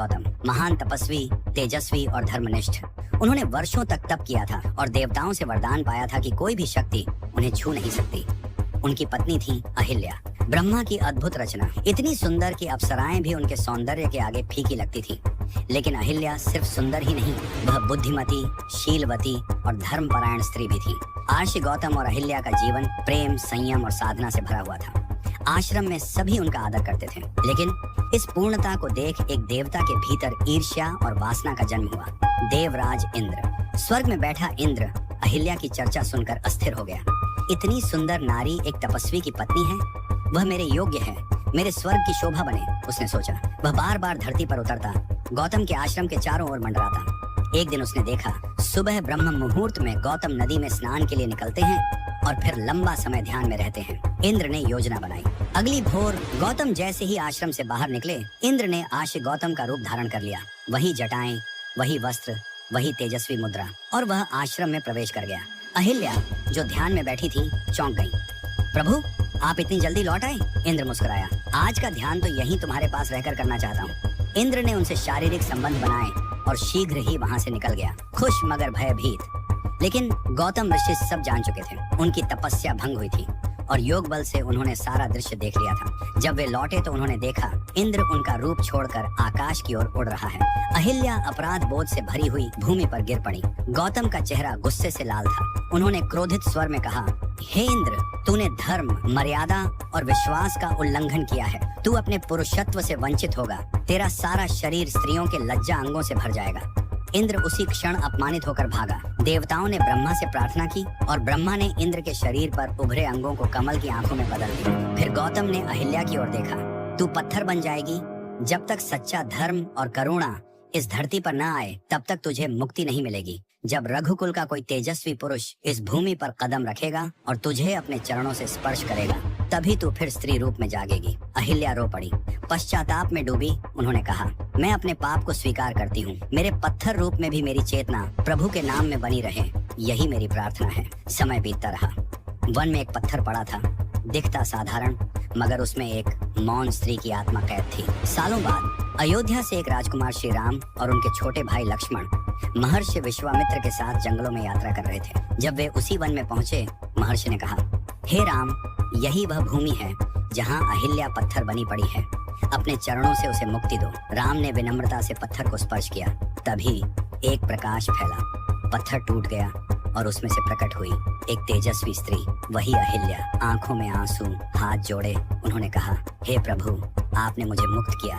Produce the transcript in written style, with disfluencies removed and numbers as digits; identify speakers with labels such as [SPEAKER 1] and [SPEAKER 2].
[SPEAKER 1] गौतम महान तपस्वी, तेजस्वी और धर्मनिष्ठ। उन्होंने वर्षों तक तप किया था और देवताओं से वरदान पाया था कि कोई भी शक्ति उन्हें छू नहीं सकती। उनकी पत्नी थी अहिल्या, ब्रह्मा की अद्भुत रचना, इतनी सुंदर कि अप्सराएं भी उनके सौंदर्य के आगे फीकी लगती थी। लेकिन अहिल्या सिर्फ सुंदर ही नहीं, वह बुद्धिमती, शीलवती और धर्मपरायण स्त्री भी थी। आर्षि गौतम और अहिल्या का जीवन प्रेम, संयम और साधना से भरा हुआ था। आश्रम में सभी उनका आदर करते थे, लेकिन इस पूर्णता को देख एक देवता के भीतर ईर्ष्या और वासना का जन्म हुआ। देवराज इंद्र, स्वर्ग में बैठा इंद्र अहिल्या की चर्चा सुनकर अस्थिर हो गया। इतनी सुंदर नारी एक तपस्वी की पत्नी है, वह मेरे योग्य है, मेरे स्वर्ग की शोभा बने, उसने सोचा। वह बार बार धरती पर उतरता, गौतम के आश्रम के चारों ओर मंडराता। एक दिन उसने देखा, सुबह ब्रह्म मुहूर्त में गौतम नदी में स्नान के लिए निकलते हैं और फिर लंबा समय ध्यान में रहते हैं। इंद्र ने योजना बनाई। अगली भोर गौतम जैसे ही आश्रम से बाहर निकले, इंद्र ने आर्षि गौतम का रूप धारण कर लिया। वही जटाएं, वही वस्त्र, वही तेजस्वी मुद्रा, और वह आश्रम में प्रवेश कर गया। अहिल्या जो ध्यान में बैठी थी चौंक गई। प्रभु, आप इतनी जल्दी लौट आए? इंद्र मुस्कुराया। आज का ध्यान तो यहीं तुम्हारे पास रहकर करना चाहता हूँ। इंद्र ने उनसे शारीरिक संबंध बनाए और शीघ्र ही वहाँ से निकल गया, खुश मगर भयभीत। लेकिन गौतम ऋषि सब जान चुके थे। उनकी तपस्या भंग हुई थी और योग बल से उन्होंने सारा दृश्य देख लिया था। जब वे लौटे तो उन्होंने देखा इंद्र उनका रूप छोड़कर आकाश की ओर उड़ रहा है। अहिल्या अपराध बोध से भरी हुई भूमि पर गिर पड़ी। गौतम का चेहरा गुस्से से लाल था। उन्होंने क्रोधित स्वर में कहा, हे इंद्र, तूने धर्म, मर्यादा और विश्वास का उल्लंघन किया है। तू अपने पुरुषत्व से वंचित होगा। तेरा सारा शरीर स्त्रियों के लज्जा अंगों से भर जाएगा। इंद्र उसी क्षण अपमानित होकर भागा। देवताओं ने ब्रह्मा से प्रार्थना की और ब्रह्मा ने इंद्र के शरीर पर उभरे अंगों को कमल की आंखों में बदल दिया। फिर गौतम ने अहिल्या की ओर देखा। तू पत्थर बन जाएगी। जब तक सच्चा धर्म और करुणा इस धरती पर न आए, तब तक तुझे मुक्ति नहीं मिलेगी। जब रघुकुल का कोई तेजस्वी पुरुष इस भूमि पर कदम रखेगा और तुझे अपने चरणों से स्पर्श करेगा, तभी तू फिर स्त्री रूप में जागेगी। अहिल्या रो पड़ी। पश्चाताप में डूबी उन्होंने कहा, मैं अपने पाप को स्वीकार करती हूँ। मेरे पत्थर रूप में भी मेरी चेतना प्रभु के नाम में बनी रहे, यही मेरी प्रार्थना है। समय बीतता रहा। वन में एक पत्थर पड़ा था, दिखता साधारण, मगर उसमें एक मौन स्त्री की आत्मा कैद थी। सालों बाद अयोध्या से एक राजकुमार श्री राम और उनके छोटे भाई लक्ष्मण महर्षि विश्वामित्र के साथ जंगलों में यात्रा कर रहे थे। जब वे उसी वन में पहुंचे, महर्षि ने कहा, हे राम, यही वह भूमि है जहाँ अहिल्या पत्थर बनी पड़ी है। अपने चरणों से उसे मुक्ति दो। राम ने विनम्रता से पत्थर को स्पर्श किया। तभी एक प्रकाश फैला, पत्थर टूट गया और उसमें से प्रकट हुई एक तेजस्वी स्त्री, वही अहिल्या। आंखों में आंसू, हाथ जोड़े उन्होंने कहा, हे प्रभु, आपने मुझे मुक्त किया।